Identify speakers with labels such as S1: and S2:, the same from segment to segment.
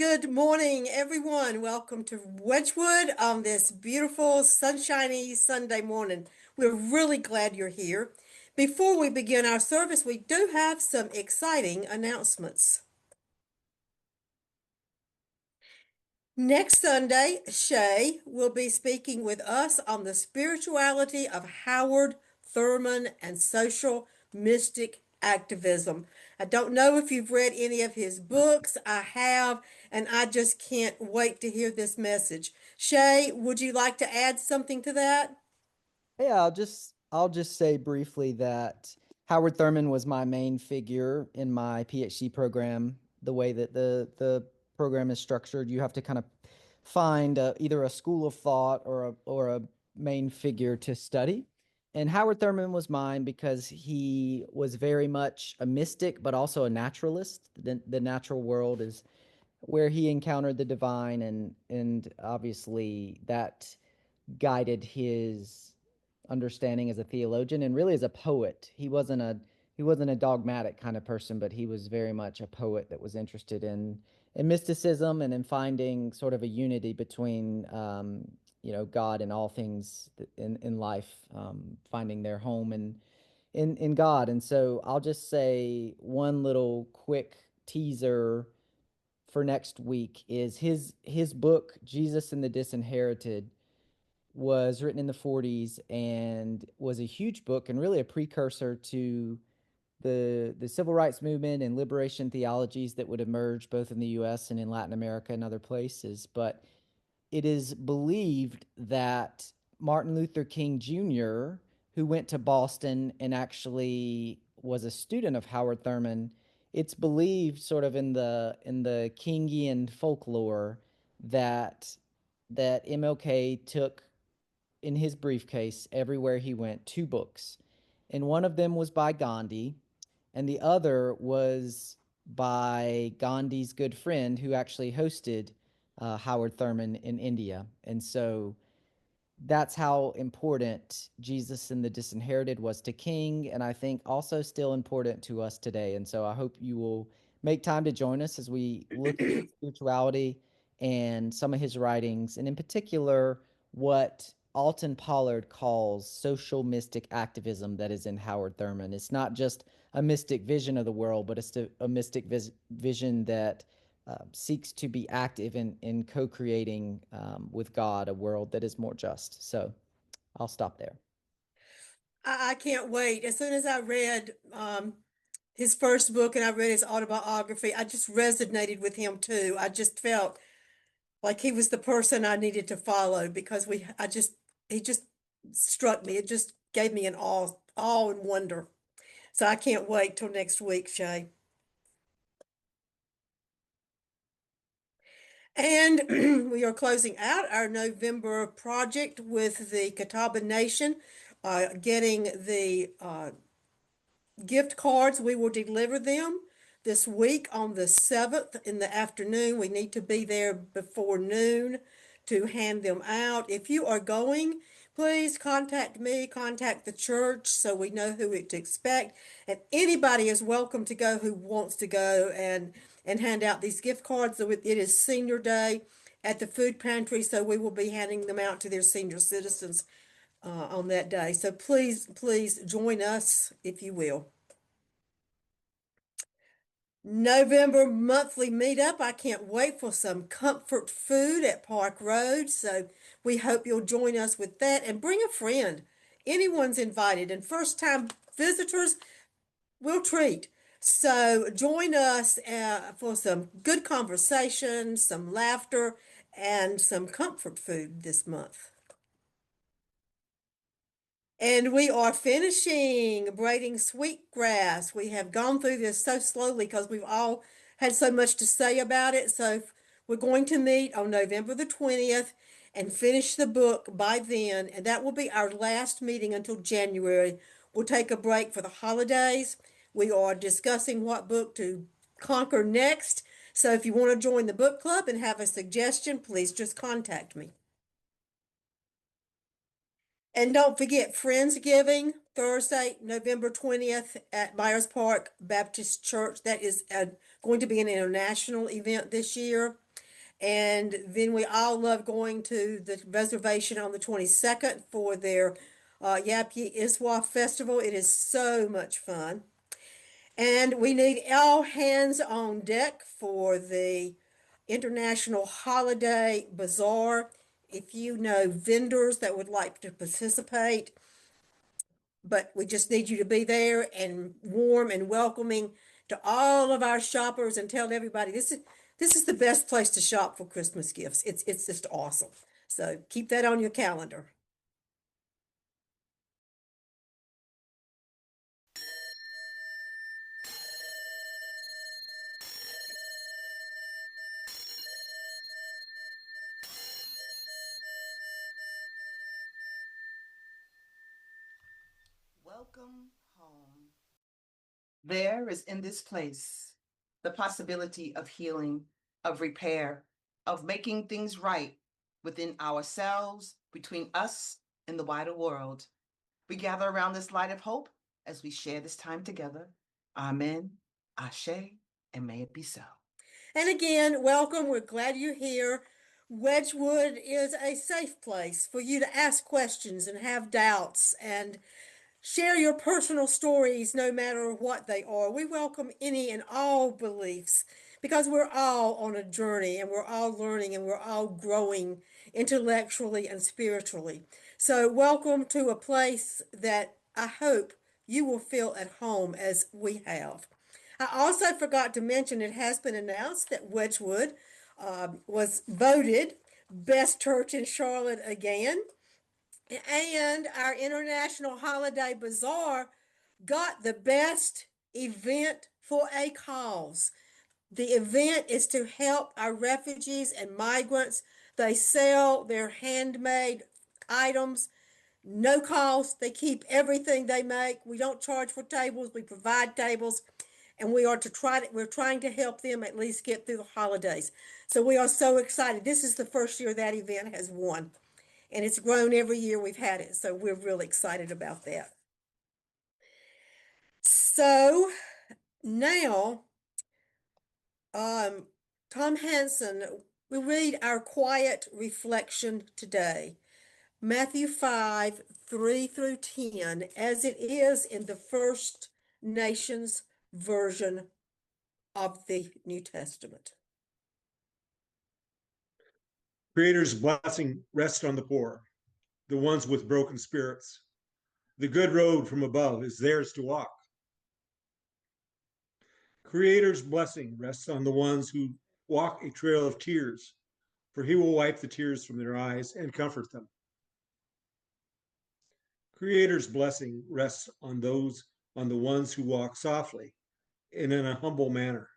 S1: Good morning, everyone. Welcome to Wedgewood on this beautiful, sunshiny Sunday morning. We're really glad you're here. Before we begin our service, we do have some exciting announcements. Next Sunday, Shay will be speaking with us on the spirituality of Howard Thurman and social mystic activism. I don't know if you've read any of his books. I have, and I just can't wait to hear this message. Shay, would you like to add something to that?
S2: Yeah, I'll just say briefly that Howard Thurman was my main figure in my PhD program. The way that the program is structured, you have to kind of find either a school of thought or a main figure to study. And Howard Thurman was mine because he was very much a mystic, but also a naturalist. The natural world is where he encountered the divine, and obviously that guided his understanding as a theologian and really as a poet. He wasn't a dogmatic kind of person, but he was very much a poet that was interested in mysticism and in finding sort of a unity between God and all things in life, finding their home in God. And so I'll just say one little quick teaser for next week is his book Jesus and the Disinherited was written in the 40s and was a huge book and really a precursor to the civil rights movement and liberation theologies that would emerge both in the US and in Latin America and other places. But it is believed that Martin Luther King Jr., who went to Boston and actually was a student of Howard Thurman, it's believed sort of in the Kingian folklore that MLK took in his briefcase everywhere he went two books. And one of them was by Gandhi, and the other was by Gandhi's good friend who actually hosted Howard Thurman in India. And so that's how important Jesus and the Disinherited was to King, and I think also still important to us today. And so I hope you will make time to join us as we look at his spirituality and some of his writings, and in particular, what Alton Pollard calls social mystic activism that is in Howard Thurman. It's not just a mystic vision of the world, but it's a mystic vision that seeks to be active in co-creating with God a world that is more just. So I'll stop there.
S1: I can't wait. As soon as I read his first book and I read his autobiography, I just resonated with him too. I just felt like he was the person I needed to follow because he just struck me. It just gave me an awe and wonder. So I can't wait till next week, Shay. And we are closing out our November project with the Catawba Nation, getting the gift cards. We will deliver them this week on the 7th in the afternoon. We need to be there before noon to hand them out. If you are going, please contact me, contact the church so we know who to expect. And anybody is welcome to go who wants to go and hand out these gift cards. So it is senior day at the food pantry, so we will be handing them out to their senior citizens on that day. So please join us if you will. November monthly meetup. I can't wait for some comfort food at Park Road. So we hope you'll join us with that and bring a friend. Anyone's invited, and first time visitors will treat. So join us for some good conversation, some laughter, and some comfort food this month. And we are finishing braiding sweetgrass. We have gone through this so slowly because we've all had so much to say about it. So we're going to meet on November the 20th and finish the book by then. And that will be our last meeting until January. We'll take a break for the holidays. We are discussing what book to conquer next. So if you want to join the book club and have a suggestion, please just contact me. And don't forget Friendsgiving, Thursday, November 20th at Myers Park Baptist Church. That is going to be an international event this year. And then we all love going to the reservation on the 22nd for their Yapyi Iswa Festival. It is so much fun. And we need all hands on deck for the International Holiday Bazaar. If you know vendors that would like to participate, but we just need you to be there and warm and welcoming to all of our shoppers and tell everybody this is the best place to shop for Christmas gifts. It's just awesome. So keep that on your calendar.
S3: Welcome home. There is in this place the possibility of healing, of repair, of making things right within ourselves, between us and the wider world. We gather around this light of hope as we share this time together. Amen, Ashe, and may it be so.
S1: And again, welcome. We're glad you're here. Wedgewood is a safe place for you to ask questions and have doubts and share your personal stories, no matter what they are. We welcome any and all beliefs because we're all on a journey and we're all learning and we're all growing intellectually and spiritually. So, welcome to a place that I hope you will feel at home as we have. I also forgot to mention it has been announced that Wedgewood was voted best church in Charlotte again. And our International Holiday Bazaar got the best event for a cause. The event is to help our refugees and migrants. They sell their handmade items, no cost. They keep everything they make. We don't charge for tables, we provide tables. And we're trying to help them at least get through the holidays. So we are so excited. This is the first year that event has won, and it's grown every year we've had it. So we're really excited about that. So now, Tom Hanson, we read our quiet reflection today, Matthew 5, 3 through 10, as it is in the First Nations version of the New Testament.
S4: Creator's blessing rests on the poor, the ones with broken spirits. The good road from above is theirs to walk. Creator's blessing rests on the ones who walk a trail of tears, for he will wipe the tears from their eyes and comfort them. Creator's blessing rests on the ones who walk softly and in a humble manner.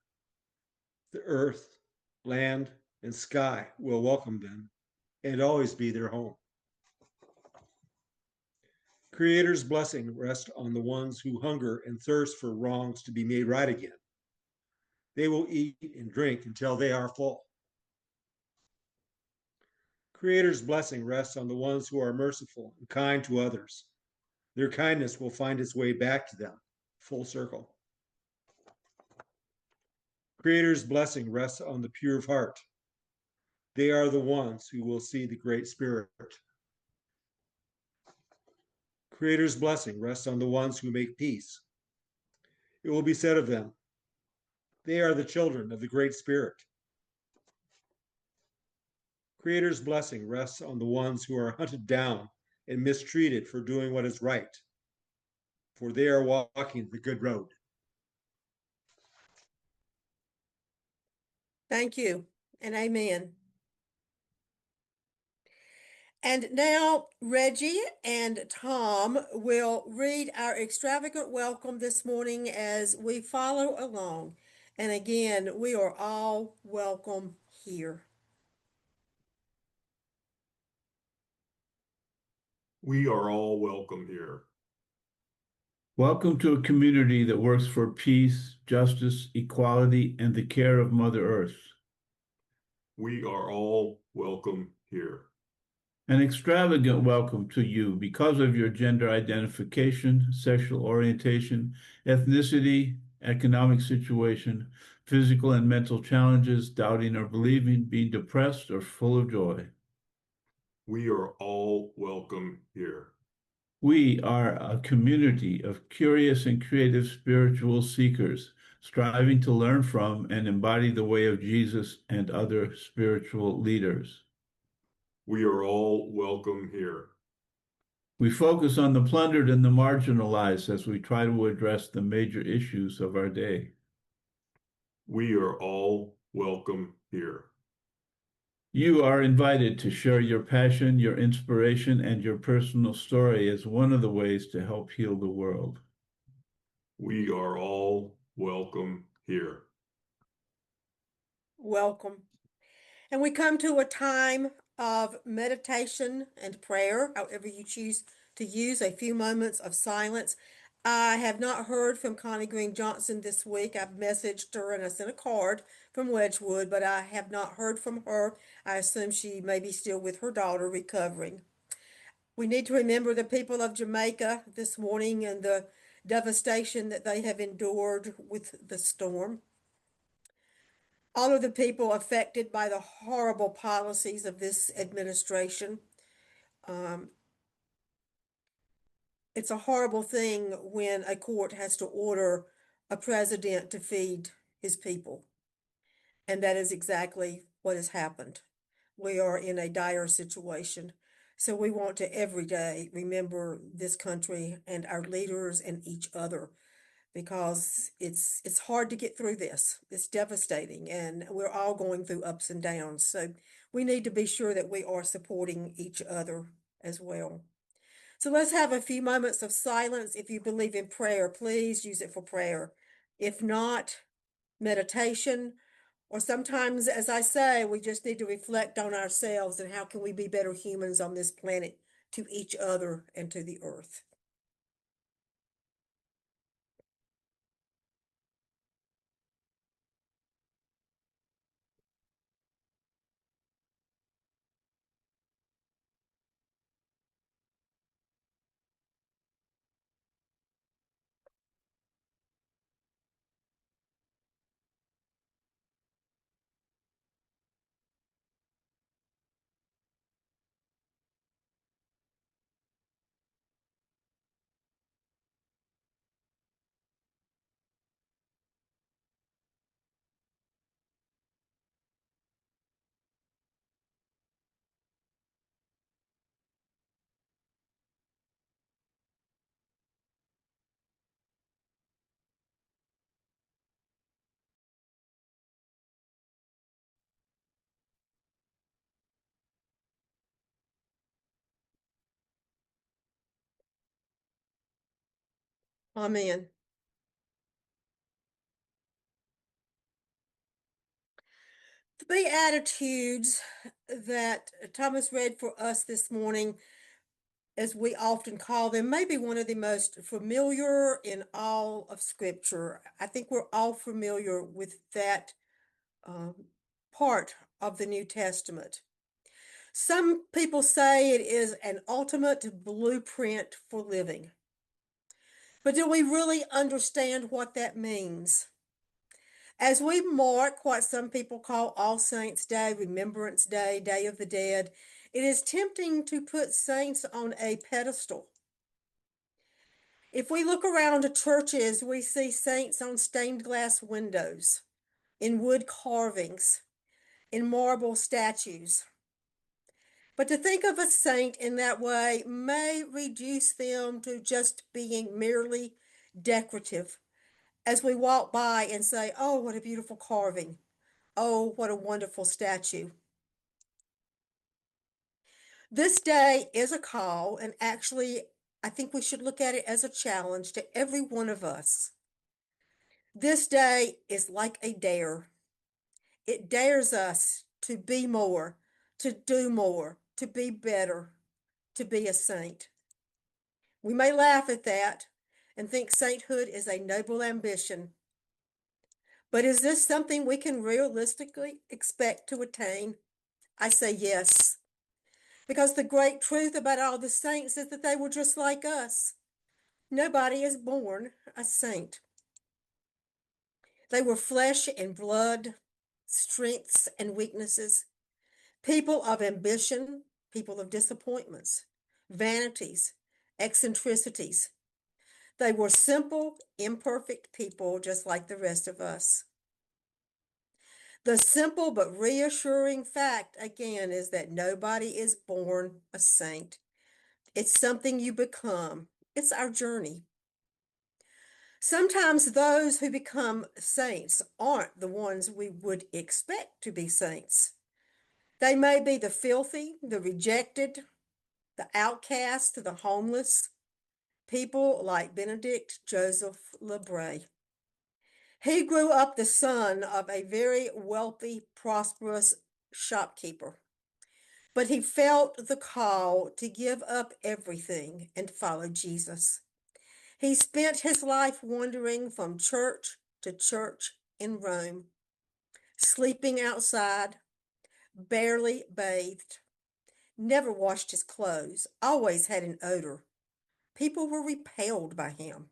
S4: The earth, land, and sky will welcome them and always be their home. Creator's blessing rests on the ones who hunger and thirst for wrongs to be made right again. They will eat and drink until they are full. Creator's blessing rests on the ones who are merciful and kind to others. Their kindness will find its way back to them, full circle. Creator's blessing rests on the pure of heart. They are the ones who will see the Great Spirit. Creator's blessing rests on the ones who make peace. It will be said of them, they are the children of the Great Spirit. Creator's blessing rests on the ones who are hunted down and mistreated for doing what is right, for they are walking the good road.
S1: Thank you, and amen. And now Reggie and Tom will read our extravagant welcome this morning as we follow along. And again, we are all welcome here.
S5: We are all welcome here.
S6: Welcome to a community that works for peace, justice, equality, and the care of Mother Earth.
S5: We are all welcome here.
S6: An extravagant welcome to you because of your gender identification, sexual orientation, ethnicity, economic situation, physical and mental challenges, doubting or believing, being depressed or full of joy.
S5: We are all welcome here.
S6: We are a community of curious and creative spiritual seekers, striving to learn from and embody the way of Jesus and other spiritual leaders.
S5: We are all welcome here.
S6: We focus on the plundered and the marginalized as we try to address the major issues of our day.
S5: We are all welcome here.
S6: You are invited to share your passion, your inspiration, and your personal story as one of the ways to help heal the world.
S5: We are all welcome here.
S1: Welcome. And we come to a time of meditation and prayer, however you choose to use a few moments of silence. I have not heard from Connie Green Johnson this week. I've messaged her and I sent a card from Wedgewood, but I have not heard from her. I assume she may be still with her daughter recovering. We need to remember the people of Jamaica this morning and the devastation that they have endured with the storm. All of the people affected by the horrible policies of this administration. It's a horrible thing when a court has to order a president to feed his people. And that is exactly what has happened. We are in a dire situation. So we want to every day remember this country and our leaders and each other, because it's hard to get through this. It's devastating, and we're all going through ups and downs. So we need to be sure that we are supporting each other as well. So let's have a few moments of silence. If you believe in prayer, please use it for prayer. If not, meditation, or sometimes, as I say, we just need to reflect on ourselves and how can we be better humans on this planet to each other and to the earth. Amen. The Beatitudes that Thomas read for us this morning, as we often call them, may be one of the most familiar in all of Scripture. I think we're all familiar with that part of the New Testament. Some people say it is an ultimate blueprint for living. But do we really understand what that means? As we mark what some people call All Saints' Day, Remembrance Day, Day of the Dead, it is tempting to put saints on a pedestal. If we look around churches, we see saints on stained glass windows, in wood carvings, in marble statues. But to think of a saint in that way may reduce them to just being merely decorative, as we walk by and say, oh, what a beautiful carving. Oh, what a wonderful statue. This day is a call, and actually, I think we should look at it as a challenge to every one of us. This day is like a dare. It dares us to be more, to do more, to be better, to be a saint. We may laugh at that and think sainthood is a noble ambition. But is this something we can realistically expect to attain? I say yes. Because the great truth about all the saints is that they were just like us. Nobody is born a saint. They were flesh and blood, strengths and weaknesses, people of ambition, people of disappointments, vanities, eccentricities. They were simple, imperfect people just like the rest of us. The simple but reassuring fact, again, is that nobody is born a saint. It's something you become. It's our journey. Sometimes those who become saints aren't the ones we would expect to be saints. They may be the filthy, the rejected, the outcast, the homeless, people like Benedict Joseph LeBray. He grew up the son of a very wealthy, prosperous shopkeeper, but he felt the call to give up everything and follow Jesus. He spent his life wandering from church to church in Rome, sleeping outside, barely bathed, never washed his clothes, always had an odor. People were repelled by him.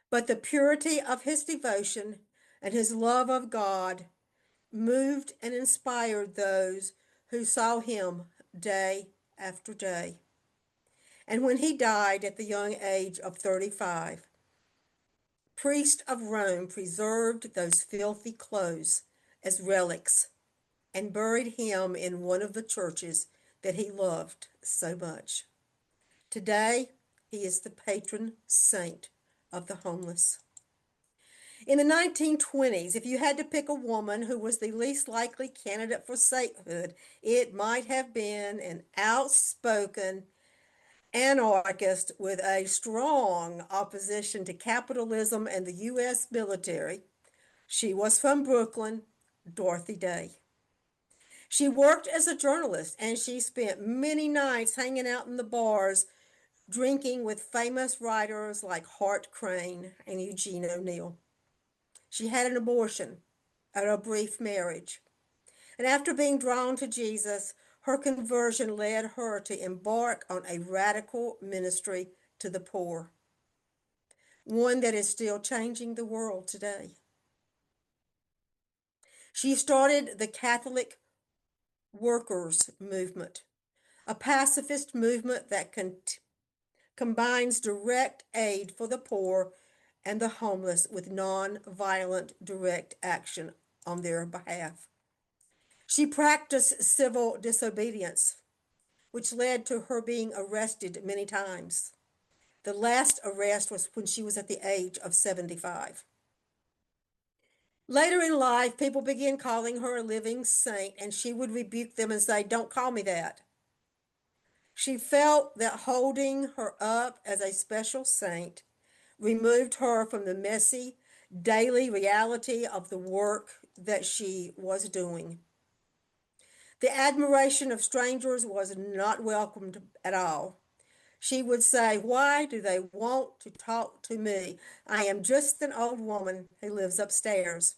S1: But the purity of his devotion and his love of God moved and inspired those who saw him day after day. And when he died at the young age of 35, priests of Rome preserved those filthy clothes as relics and buried him in one of the churches that he loved so much. Today, he is the patron saint of the homeless. In the 1920s, if you had to pick a woman who was the least likely candidate for sainthood, it might have been an outspoken anarchist with a strong opposition to capitalism and the U.S. military. She was from Brooklyn, Dorothy Day. She worked as a journalist and she spent many nights hanging out in the bars, drinking with famous writers like Hart Crane and Eugene O'Neill. She had an abortion and a brief marriage. And after being drawn to Jesus, her conversion led her to embark on a radical ministry to the poor, one that is still changing the world today. She started the Catholic Workers Movement, a pacifist movement that combines direct aid for the poor and the homeless with non-violent direct action on their behalf. She practiced civil disobedience, which led to her being arrested many times. The last arrest was when she was at the age of 75. Later in life, people began calling her a living saint, and she would rebuke them and say, "Don't call me that." She felt that holding her up as a special saint removed her from the messy, daily reality of the work that she was doing. The admiration of strangers was not welcomed at all. She would say, "Why do they want to talk to me? I am just an old woman who lives upstairs."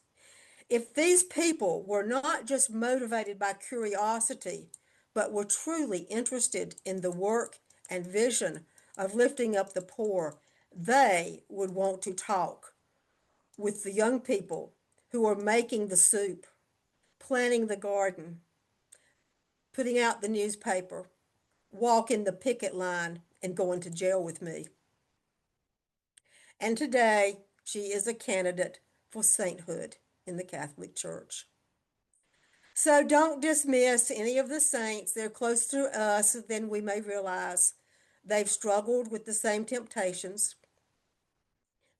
S1: If these people were not just motivated by curiosity, but were truly interested in the work and vision of lifting up the poor, they would want to talk with the young people who are making the soup, planting the garden, putting out the newspaper, walking the picket line, and going to jail with me. And today, she is a candidate for sainthood in the Catholic Church. So don't dismiss any of the saints. They're closer to us than we may realize. They've struggled with the same temptations.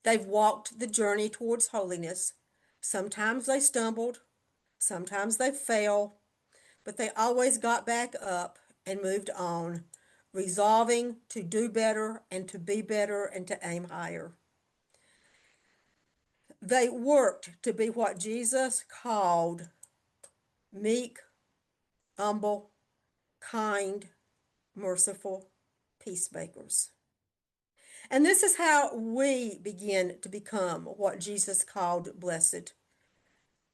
S1: They've walked the journey towards holiness. Sometimes they stumbled, sometimes they fell, but they always got back up and moved on, resolving to do better and to be better and to aim higher. They worked to be what Jesus called meek, humble, kind, merciful peacemakers. And this is how we begin to become what Jesus called blessed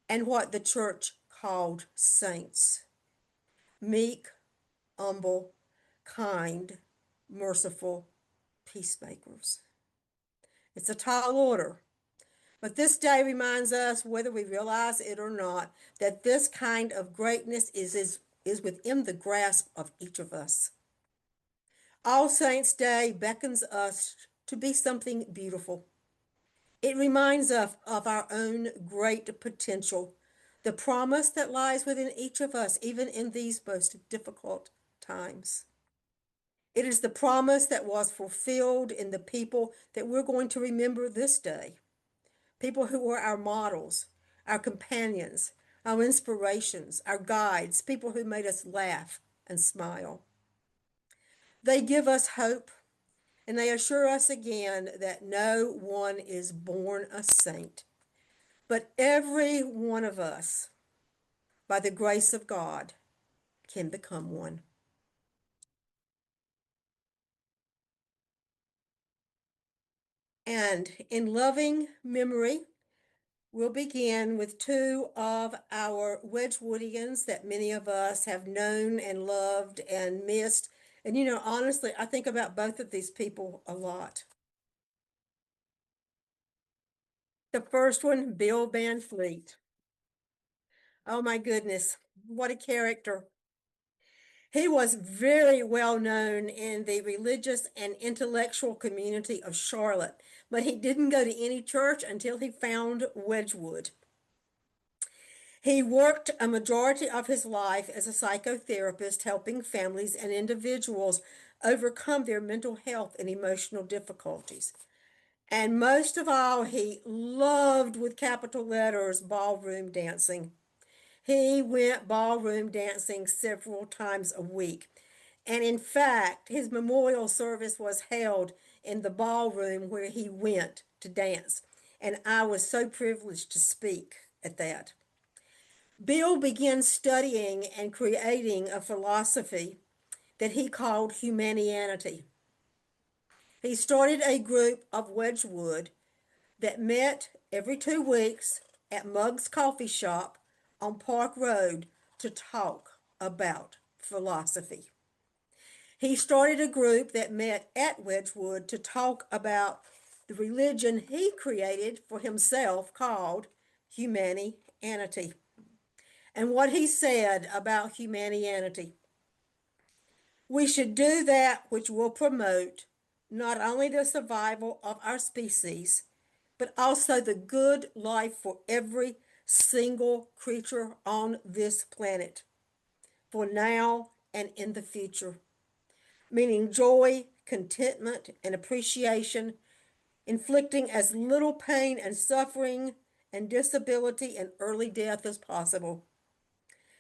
S1: and what the church called saints. Meek, humble, kind, merciful peacemakers. It's a tall order, But this day reminds us, whether we realize it or not, that this kind of greatness is within the grasp of each of us. All Saints' Day beckons us to be something beautiful. It reminds us of our own great potential, the promise that lies within each of us, even in these most difficult times. It is the promise that was fulfilled in the people that we're going to remember this day. People who were our models, our companions, our inspirations, our guides, people who made us laugh and smile. They give us hope, and they assure us again that no one is born a saint, but every one of us, by the grace of God, can become one. And in loving memory, we'll begin with two of our Wedgwoodians that many of us have known and loved and missed. And honestly, I think about both of these people a lot. The first one, Bill Van Fleet. Oh my goodness, what a character. He was very well known in the religious and intellectual community of Charlotte, but he didn't go to any church until he found Wedgewood. He worked a majority of his life as a psychotherapist, helping families and individuals overcome their mental health and emotional difficulties. And most of all, he loved, with capital letters, ballroom dancing. He went ballroom dancing several times a week. And in fact, his memorial service was held in the ballroom where he went to dance. And I was so privileged to speak at that. Bill began studying and creating a philosophy that he called humanity. He started a group of Wedgewood that met every 2 weeks at Mug's Coffee Shop on Park Road to talk about philosophy. He started a group that met at Wedgewood to talk about the religion he created for himself called humanity. And what he said about humanity: we should do that which will promote not only the survival of our species, but also the good life for every single creature on this planet, for now and in the future. Meaning joy, contentment, and appreciation, inflicting as little pain and suffering and disability and early death as possible.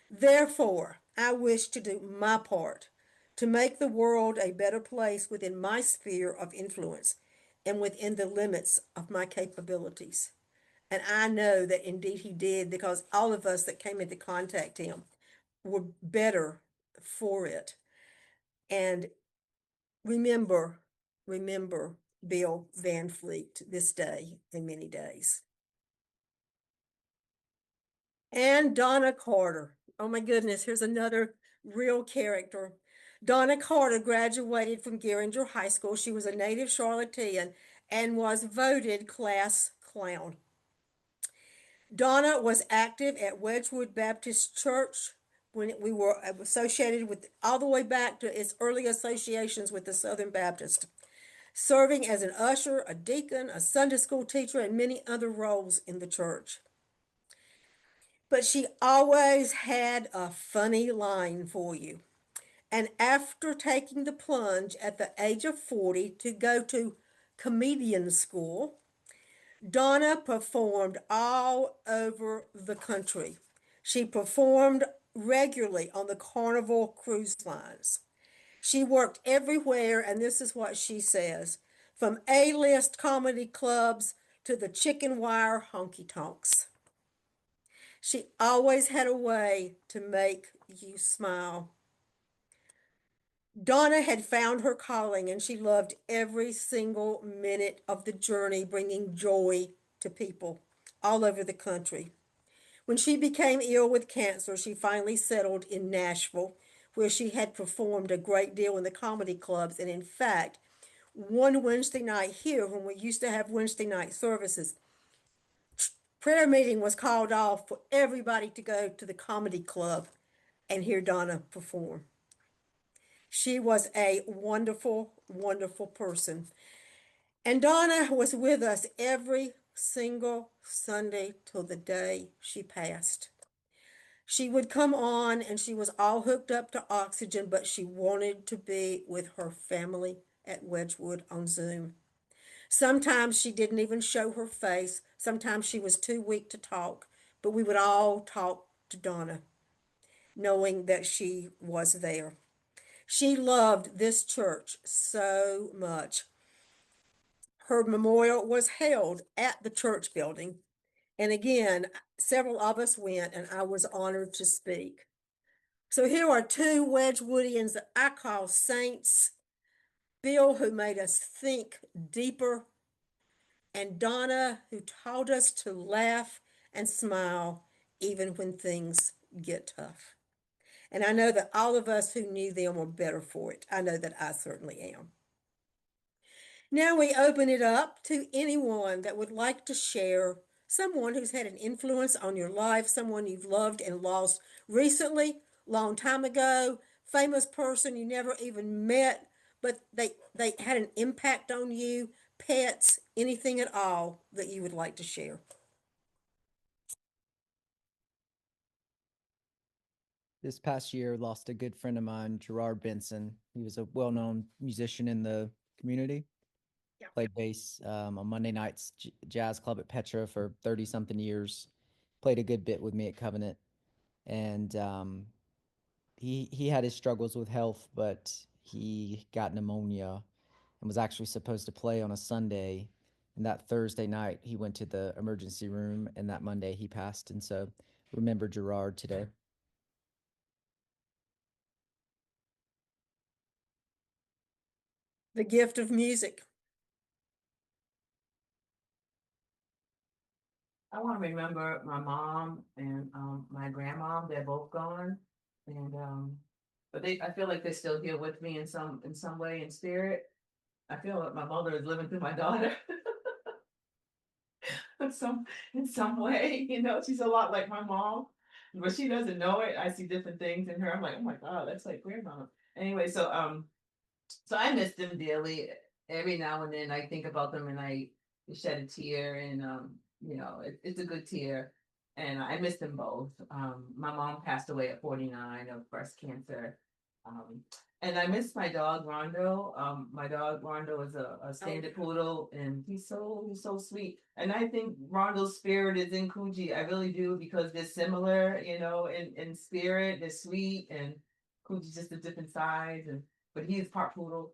S1: Therefore, I wish to do my part to make the world a better place within my sphere of influence and within the limits of my capabilities. And I know that indeed he did, because all of us that came into contact him were better for it. And remember Bill Van Fleet this day and many days. And Donna Carter. Oh my goodness, here's another real character. Donna Carter graduated from Geringer High School. She was a native Charlottean and was voted class clown. Donna was active at Wedgewood Baptist Church when we were associated with, all the way back to its early associations with the Southern Baptist, serving as an usher, a deacon, a Sunday school teacher, and many other roles in the church. But she always had a funny line for you. And after taking the plunge at the age of 40 to go to comedian school, Donna performed all over the country. She performed regularly on the Carnival cruise lines. She worked everywhere, and this is what she says: from A-list comedy clubs to the chicken wire honky tonks. She always had a way to make you smile. Donna had found her calling, and she loved every single minute of the journey, bringing joy to people all over the country. When she became ill with cancer, she finally settled in Nashville, where she had performed a great deal in the comedy clubs. And in fact, one Wednesday night here, when we used to have Wednesday night services, prayer meeting was called off for everybody to go to the comedy club and hear Donna perform. She was a wonderful, wonderful person. And Donna was with us every single Sunday till the day she passed. She would come on and she was all hooked up to oxygen, but she wanted to be with her family at Wedgewood on Zoom. Sometimes she didn't even show her face. Sometimes she was too weak to talk, but we would all talk to Donna, knowing that she was there. She loved this church so much. Her memorial was held at the church building. And again, several of us went, and I was honored to speak. So here are two Wedgwoodians that I call saints. Bill, who made us think deeper, and Donna, who taught us to laugh and smile even when things get tough. And I know that all of us who knew them were better for it. I know that I certainly am. Now we open it up to anyone that would like to share someone who's had an influence on your life, someone you've loved and lost recently, long time ago, famous person you never even met, but they had an impact on you, pets, anything at all that you would like to share.
S2: This past year, lost a good friend of mine, Gerard Benson. He was a well-known musician in the community.
S1: Yeah.
S2: Played bass on Monday nights jazz club at Petra for 30-something years. Played a good bit with me at Covenant, and he had his struggles with health, but he got pneumonia and was actually supposed to play on a Sunday. And that Thursday night, he went to the emergency room, and that Monday he passed. And so, remember Gerard today.
S1: The gift of music.
S7: I want to remember my mom and my grandmom. They're both gone, and but I feel like they're still here with me in some way in spirit. I feel like my mother is living through my daughter in some way. You know, she's a lot like my mom, but she doesn't know it. I see different things in her. I'm like, oh my god, that's like grandma. Anyway, so I miss them dearly. Every now and then I think about them and I shed a tear, and it's a good tear. And I miss them both. My mom passed away at 49 of breast cancer. And I miss my dog Rondo. My dog Rondo is a standard poodle, and he's so sweet. And I think Rondo's spirit is in Coogee. I really do, because they're similar, in spirit. They're sweet, and Coogie's just a different size, but he is part poodle.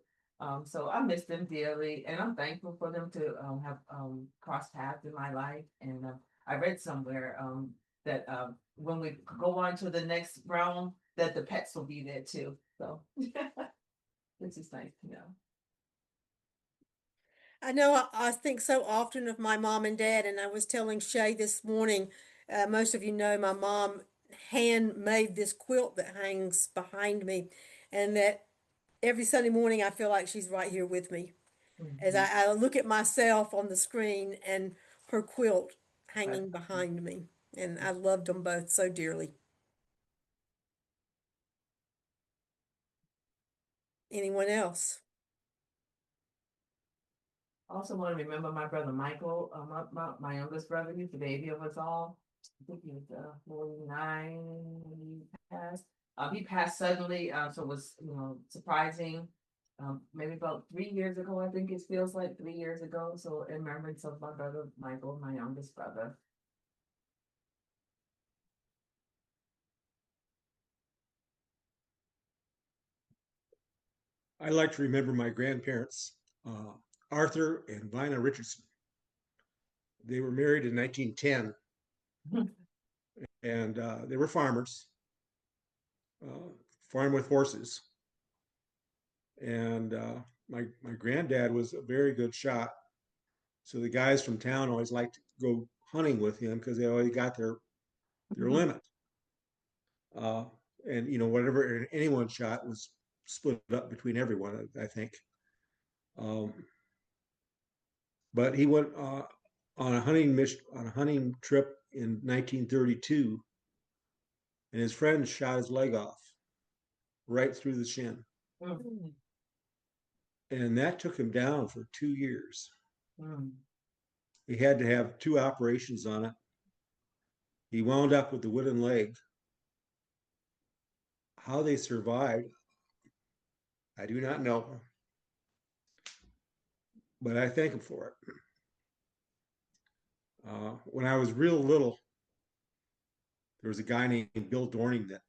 S7: So I miss them dearly, and I'm thankful for them to have crossed paths in my life. And I read somewhere that when we go on to the next realm, that the pets will be there too. So this is nice to know.
S1: I know I think so often of my mom and dad, and I was telling Shay this morning, most of you know my mom handmade this quilt that hangs behind me, and that every Sunday morning I feel like she's right here with me as I look at myself on the screen and her quilt hanging behind me. And I loved them both so dearly. Anyone else?
S7: I also want to remember my brother Michael, my youngest brother. He's the baby of us all. I think he was 49 when he passed. He passed suddenly, so it was surprising. Maybe about 3 years ago, I think it feels like 3 years ago. So in remembrance of my brother Michael, my youngest brother.
S4: I like to remember my grandparents, Arthur and Vina Richardson. They were married in 1910, and they were farmers, farm with horses. And my granddad was a very good shot, so the guys from town always liked to go hunting with him because they always got their limit. Uh, and whatever anyone shot was split up between everyone, I think. But he went on a hunting trip in 1932, and his friend shot his leg off right through the shin.
S7: Mm.
S4: And that took him down for 2 years.
S7: Mm.
S4: He had to have 2 operations on it. He wound up with the wooden leg. How they survived, I do not know. But I thank him for it. When I was real little, there was a guy named Bill Dorning that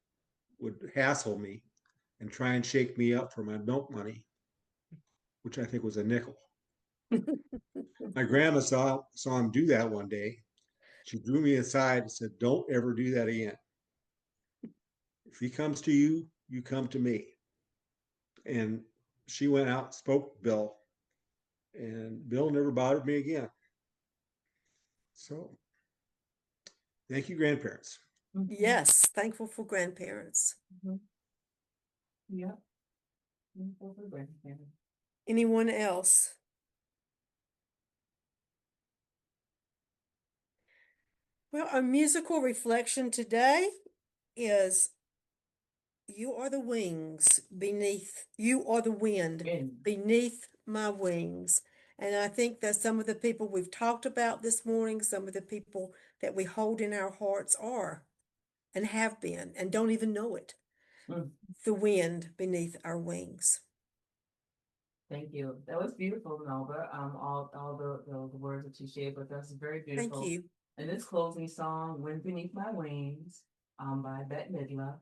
S4: would hassle me and try and shake me up for my milk money, which I think was a nickel. My grandma saw him do that one day. She drew me aside and said, "Don't ever do that again. If he comes to you, you come to me." And she went out and spoke to Bill, and Bill never bothered me again. So thank you, grandparents.
S1: Yes, thankful for grandparents.
S7: Yeah. Thankful for grandparents.
S1: Anyone else? Well, our musical reflection today is you are the wings beneath, you are the wind beneath my wings. And I think that some of the people we've talked about this morning, some of the people that we hold in our hearts are and have been and don't even know it.
S7: Mm.
S1: The wind beneath our wings.
S7: Thank you. That was beautiful, Melba. All the words that you shared with us, very beautiful.
S1: Thank you.
S7: And this closing song, "Wind Beneath My Wings," by Bette Midler,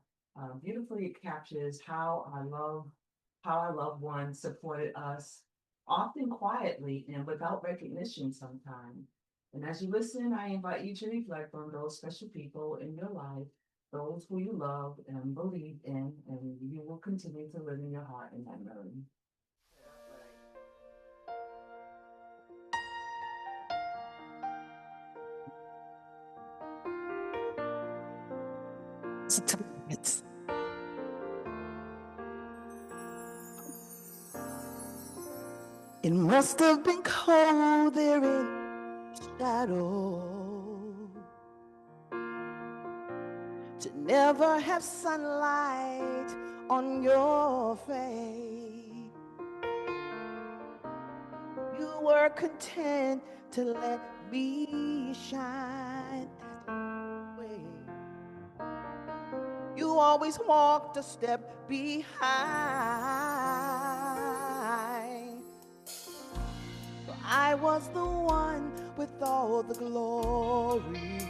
S7: beautifully captures how our loved ones supported us, often quietly and without recognition sometimes. And as you listen, I invite you to reflect on those special people in your life, those who you love and believe in, and you will continue to live in your heart in that memory.
S8: It must have been cold there in the shadow to never have sunlight on your face. You were content to let me shine that way. You always walked a step behind. I was the one with all the glory.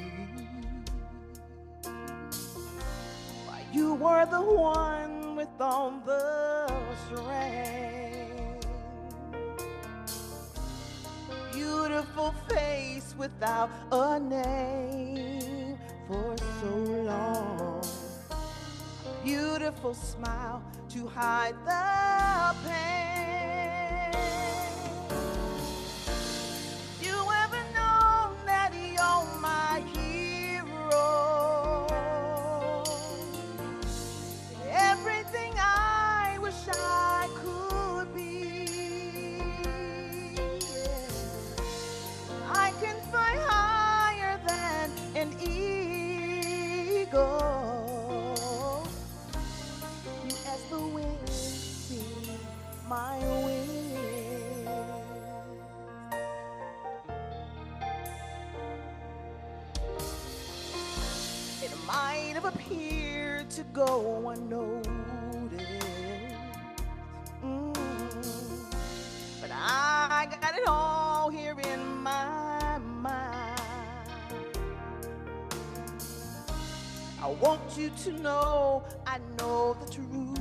S8: You were the one with all the strength. Beautiful face without a name for so long. Beautiful smile to hide the pain. You ever known that you're my hero? Everything I wish I could be. I can fly higher than an eagle. You as the wind beneath my wings. It might have appeared to go unnoticed, but I got it all here in my mind. I want you to know I know the truth.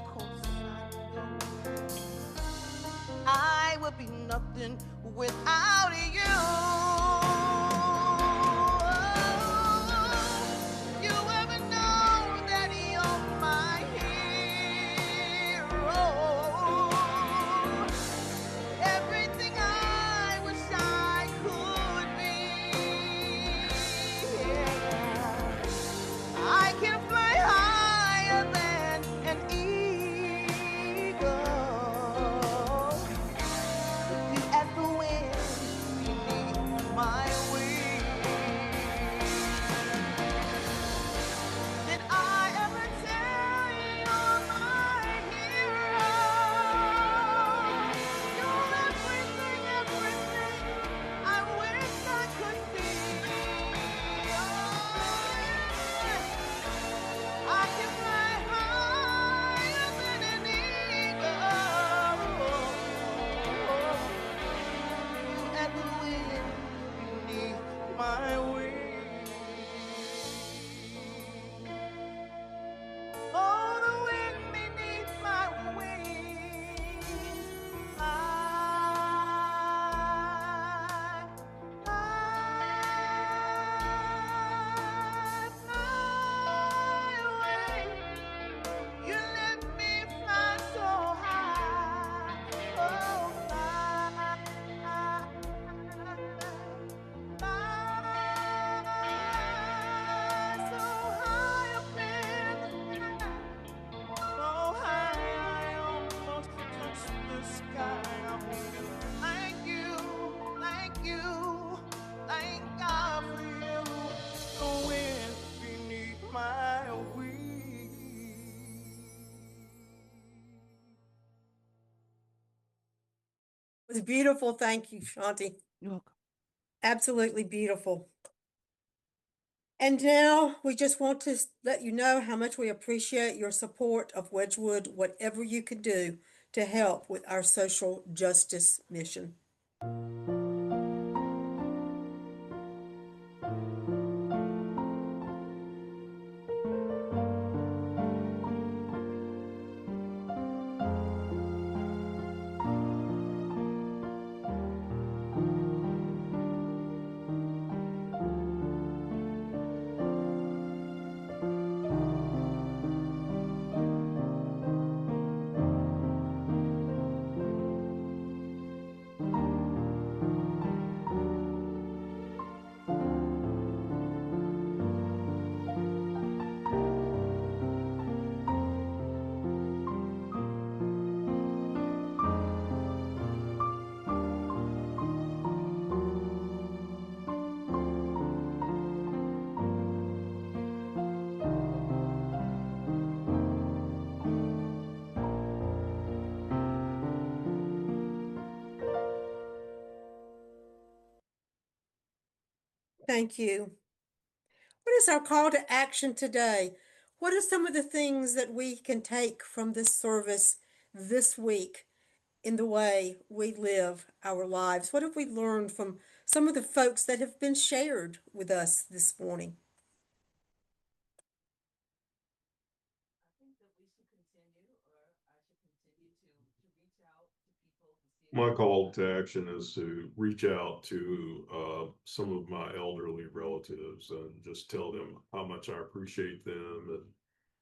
S8: 'Cause I would be nothing without you. You ever know that you're my hero? Everything I wish I could be. Yeah. I can fly higher than an eagle. You as the wind my wings. Oh, the wind beneath my wings. I fly away. You let me fly so high. Oh, fly, fly so high up in the sky. So high I almost touch the sky. I want to thank you, thank you, thank God for you. The wind beneath my wings.
S1: It was beautiful. Thank you, Shanti.
S8: You're welcome.
S1: Absolutely beautiful. And now we just want to let you know how much we appreciate your support of Wedgewood, whatever you could do to help with our social justice mission. Thank you. What is our call to action today? What are some of the things that we can take from this service this week in the way we live our lives? What have we learned from some of the folks that have been shared with us this morning?
S7: I think that we should continue, or I should continue to reach out to people to see.
S5: My call to action is to reach out to some of my elderly relatives and just tell them how much I appreciate them and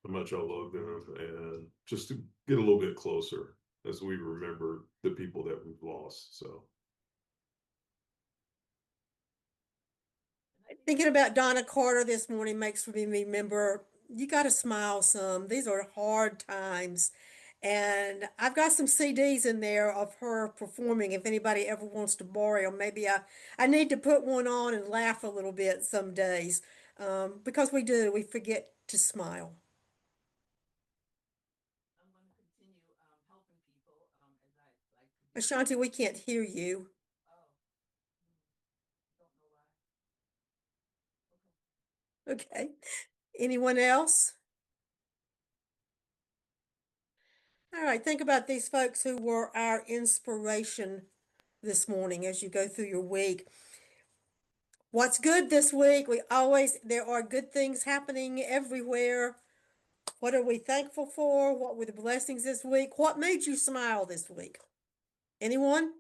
S5: how much I love them, and just to get a little bit closer as we remember the people that we've lost. So
S1: Thinking about Donna Carter this morning makes me remember you got to smile some. These are hard times. And I've got some CDs in there of her performing if anybody ever wants to borrow them. Maybe I need to put one on and laugh a little bit some days because we forget to smile.
S7: I'm going to continue helping people as I like to do.
S1: Ashanti, we can't hear you.
S7: Oh, don't know why.
S1: Okay. Anyone else? All right, think about these folks who were our inspiration this morning as you go through your week. What's good this week? There are good things happening everywhere. What are we thankful for? What were the blessings this week? What made you smile this week? Anyone?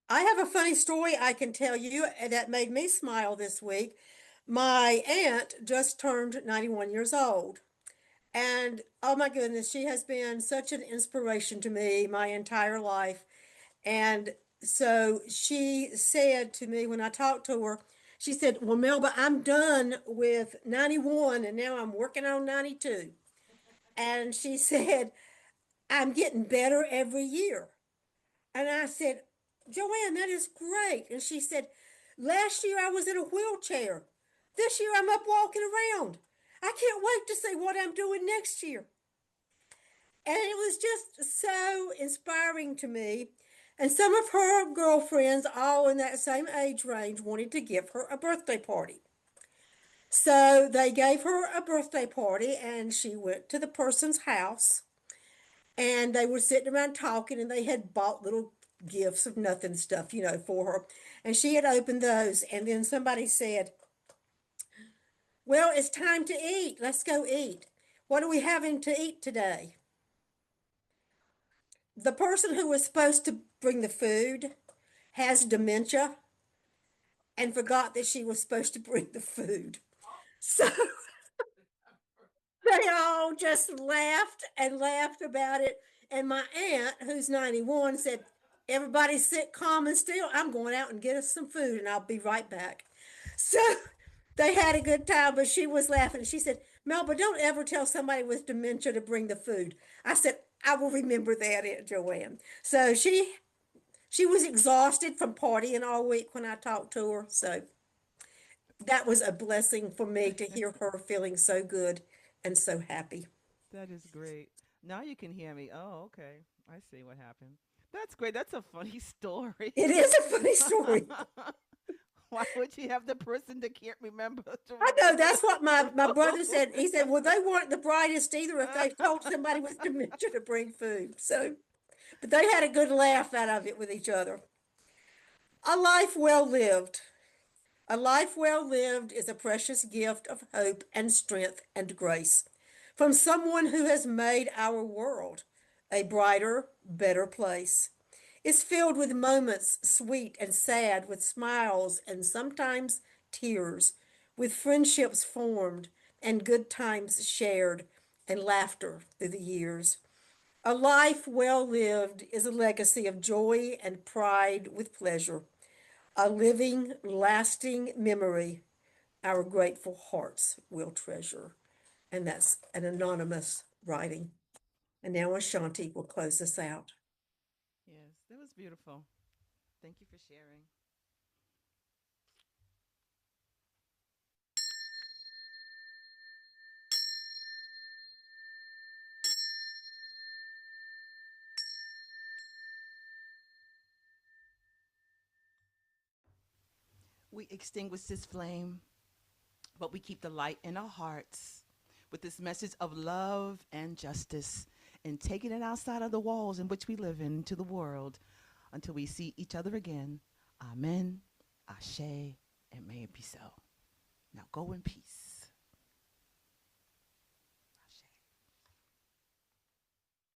S1: I have a funny story I can tell you that made me smile this week. My aunt just turned 91 years old. And oh my goodness, she has been such an inspiration to me my entire life. And so she said to me when I talked to her, she said, well, Melba, I'm done with 91 and now I'm working on 92. And she said, I'm getting better every year. And I said, Joanne, that is great. And she said, last year I was in a wheelchair. This year I'm up walking around. I can't wait to see what I'm doing next year. And it was just so inspiring to me. And some of her girlfriends, all in that same age range, wanted to give her a birthday party. So they gave her a birthday party and she went to the person's house and they were sitting around talking and they had bought little gifts of nothing stuff, for her. And she had opened those, and then somebody said, "Well, it's time to eat. Let's go eat. What are we having to eat today?" The person who was supposed to bring the food has dementia and forgot that she was supposed to bring the food. So they all just laughed and laughed about it. And my aunt, who's 91, said, "Everybody sit calm and still. I'm going out and get us some food and I'll be right back." So they had a good time, but she was laughing. She said, "Melba, don't ever tell somebody with dementia to bring the food." I said, "I will remember that, Aunt Joanne." So she was exhausted from partying all week when I talked to her. So that was a blessing for me to hear her feeling so good and so happy.
S7: That is great. Now you can hear me. Oh, okay. I see what happened. That's great. That's a funny story.
S1: It is a funny story.
S7: Why would you have the person that can't remember to
S1: I know
S7: remember
S1: that's what my,
S7: the
S1: my brother
S7: food?
S1: said. He said, "Well, they weren't the brightest either if they told somebody with dementia to bring food." So, but they had a good laugh out of it with each other. A life well lived. A life well lived is a precious gift of hope and strength and grace from someone who has made our world a brighter, better place. It's filled with moments sweet and sad, with smiles and sometimes tears, with friendships formed and good times shared and laughter through the years. A life well lived is a legacy of joy and pride with pleasure, a living, lasting memory our grateful hearts will treasure. And that's an anonymous writing. And now Ashanti will close us out.
S7: Yes, that was beautiful. Thank you for sharing. We extinguish this flame, but we keep the light in our hearts with this message of love and justice and taking it outside of the walls in which we live in into the world until we see each other again. Amen, Ashe, and may it be so. Now go in peace.